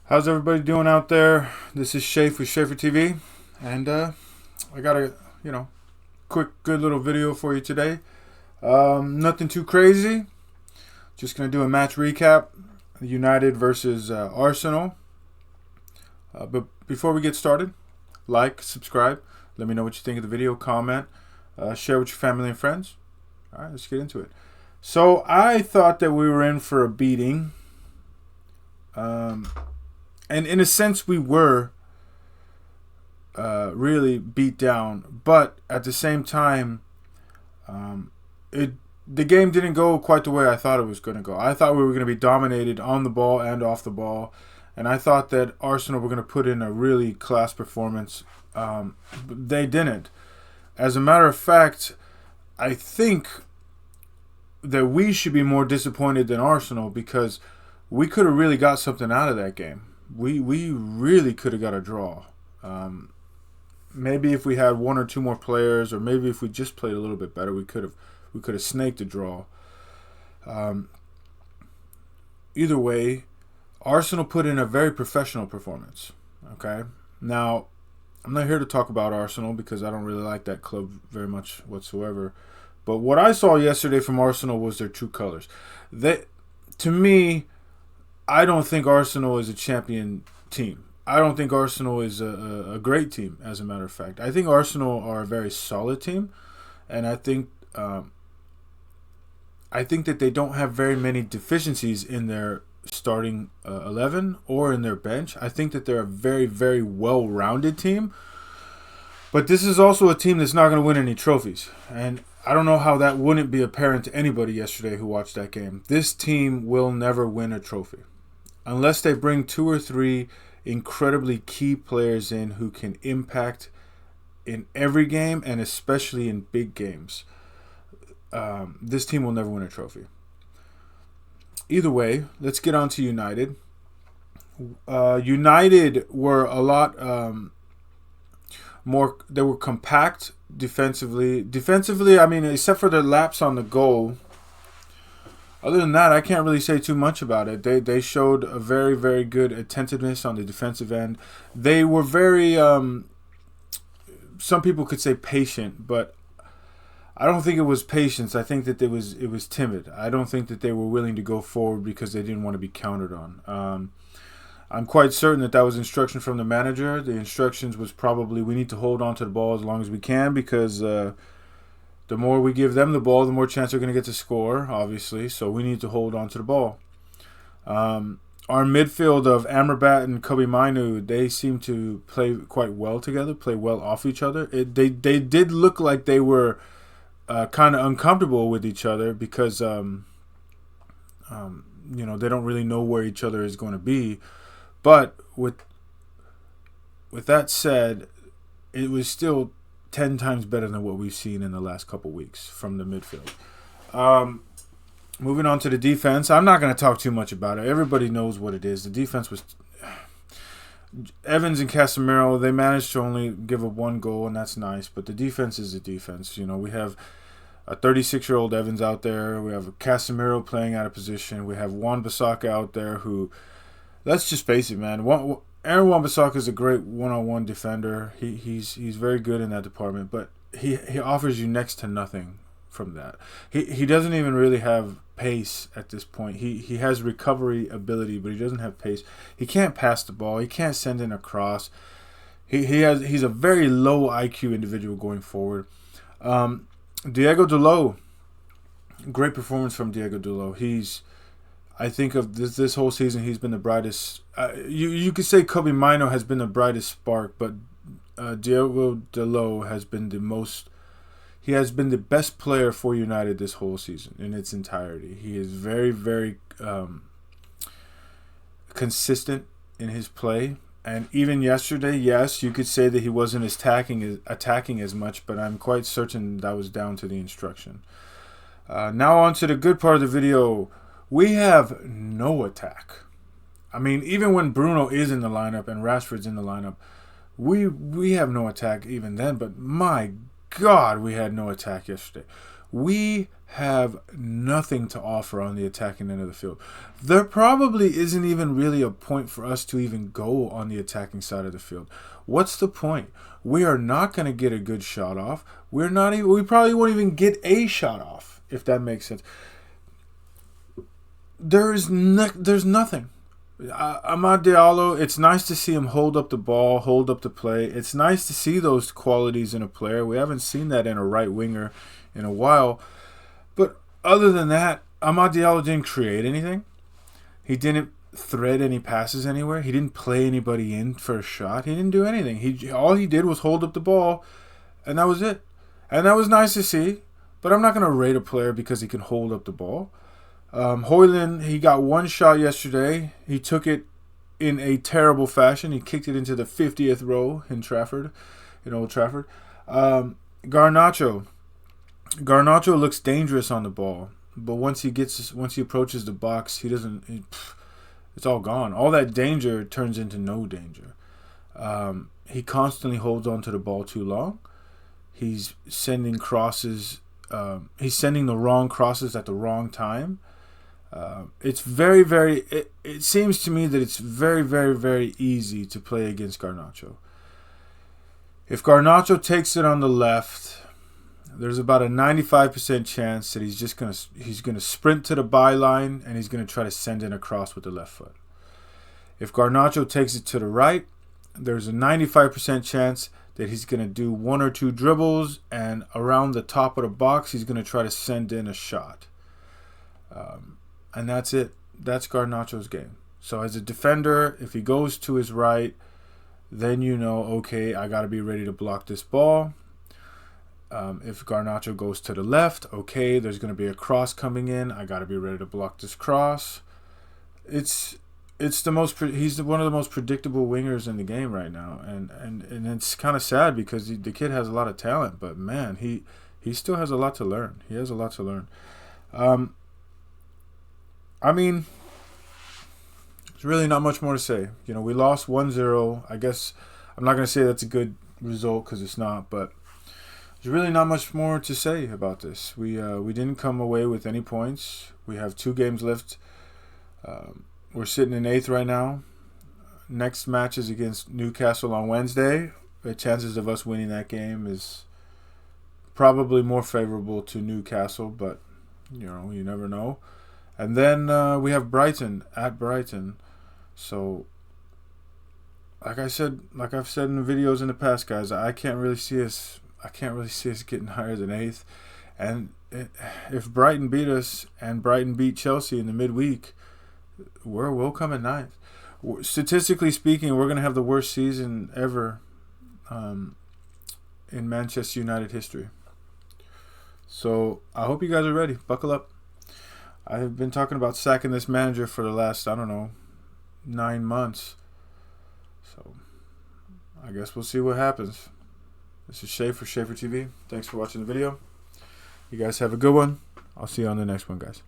How's everybody doing out there? This is Shafe with Schaefer TV, and I got a quick, good little video for you today. Nothing too crazy. Just gonna do a match recap: United versus Arsenal. But before we get started, like, subscribe. Let me know what you think of the video. Comment, share with your family and friends. All right, let's get into it. So I thought that we were in for a beating. And in a sense, we were really beat down. But at the same time, the game didn't go quite the way I thought it was going to go. I thought we were going to be dominated on the ball and off the ball. And I thought that Arsenal were going to put in a really class performance. But they didn't. As a matter of fact, I think that we should be more disappointed than Arsenal because we could have really got something out of that game. We really could have got a draw. Maybe if we had one or two more players, or maybe if we just played a little bit better, we could have snaked a draw. Either way, Arsenal put in a very professional performance. Okay, now I'm not here to talk about Arsenal because I don't really like that club very much whatsoever. But what I saw yesterday from Arsenal was their true colors. To me, I don't think Arsenal is a champion team. I don't think Arsenal is a great team, as a matter of fact. I think Arsenal are a very solid team, and I think that they don't have very many deficiencies in their starting 11 or in their bench. I think that they're a very, very well-rounded team. But this is also a team that's not going to win any trophies. And I don't know how that wouldn't be apparent to anybody yesterday who watched that game. This team will never win a trophy unless they bring two or three incredibly key players in who can impact in every game and especially in big games. This team will never win a trophy. Either way, let's get on to United. United were a lot more. They were compact defensively. Defensively, I mean, except for their lapse on the goal. Other than that, I can't really say too much about it. They showed a very, very good attentiveness on the defensive end. They were very, some people could say patient, but I don't think it was patience. I think that it was timid. I don't think that they were willing to go forward because they didn't want to be countered on. I'm quite certain that was instruction from the manager. The instructions was probably we need to hold on to the ball as long as we can because the more we give them the ball, the more chance they're going to get to score, obviously. So we need to hold on to the ball. Our midfield of Amrabat and Kobe Mainu, they seem to play quite well together, play well off each other. They did look like they were kind of uncomfortable with each other because they don't really know where each other is going to be. But with that said, it was still 10 times better than what we've seen in the last couple weeks from the midfield. Moving on to the defense, I'm not going to talk too much about it. Everybody knows what it is. The defense was Evans and Casemiro. They managed to only give up one goal, and that's nice. But the defense is the defense. We have a 36-year-old Evans out there. We have a Casemiro playing out of position. We have Wan-Bissaka out there who, let's just face it, man. Aaron Wan-Bissaka is a great one-on-one defender. He's very good in that department, but he offers you next to nothing from that. He doesn't even really have pace at this point. He has recovery ability, but he doesn't have pace. He can't pass the ball. He can't send in a cross. He's a very low IQ individual going forward. Diego Dalot, great performance from Diego Dalot. I think of this whole season, he's been the brightest. You could say Kobe Maino has been the brightest spark, but Diego Dalot has been the most. He has been the best player for United this whole season in its entirety. He is very, very consistent in his play. And even yesterday, yes, you could say that he wasn't attacking as much, but I'm quite certain that was down to the instruction. Now on to the good part of the video. We have no attack. I mean, even when Bruno is in the lineup and Rashford's in the lineup, we have no attack even then. But my God, we had no attack yesterday. we have nothing to offer on the attacking end of the field. There probably isn't even really a point for us to even go on the attacking side of the field. What's the point? We are not going to get a good shot off. We probably won't even get a shot off, if that makes sense. There's nothing. Amad Diallo, it's nice to see him hold up the ball, hold up the play. It's nice to see those qualities in a player. We haven't seen that in a right winger in a while. But other than that, Amad Diallo didn't create anything. He didn't thread any passes anywhere. He didn't play anybody in for a shot. He didn't do anything. All he did was hold up the ball, and that was it. And that was nice to see. But I'm not going to rate a player because he can hold up the ball. Højlund, he got one shot yesterday. He took it in a terrible fashion. He kicked it into the 50th row in Old Trafford. Garnacho looks dangerous on the ball, but once he approaches the box, it's all gone. All that danger turns into no danger. He constantly holds on to the ball too long. He's sending crosses. He's sending the wrong crosses at the wrong time. It's very, very. It seems to me that it's very, very, very easy to play against Garnacho. If Garnacho takes it on the left, there's about a 95% chance that he's gonna sprint to the byline and he's gonna try to send in a cross with the left foot. If Garnacho takes it to the right, there's a 95% chance that he's gonna do one or two dribbles and around the top of the box he's gonna try to send in a shot. And that's it. That's Garnacho's game. So as a defender, if he goes to his right, then okay, I got to be ready to block this ball. If Garnacho goes to the left, okay, there's going to be a cross coming in. I got to be ready to block this cross. He's one of the most predictable wingers in the game right now, and it's kind of sad because the kid has a lot of talent, but man, he still has a lot to learn. He has a lot to learn. I mean, there's really not much more to say. We lost 1-0. I guess I'm not going to say that's a good result because it's not, but there's really not much more to say about this. We didn't come away with any points. We have 2 games left. We're sitting in 8th right now. Next match is against Newcastle on Wednesday. The chances of us winning that game is probably more favorable to Newcastle, but you never know. And then we have Brighton at Brighton. So, like I've said in the videos in the past, guys, I can't really see us getting higher than 8th. And if Brighton beat us and Brighton beat Chelsea in the midweek, we'll come at 9th. Statistically speaking, we're going to have the worst season ever in Manchester United history. So I hope you guys are ready. Buckle up. I've been talking about sacking this manager for the last, 9 months. So I guess we'll see what happens. This is Shay for Schaefer TV. Thanks for watching the video. You guys have a good one. I'll see you on the next one, guys.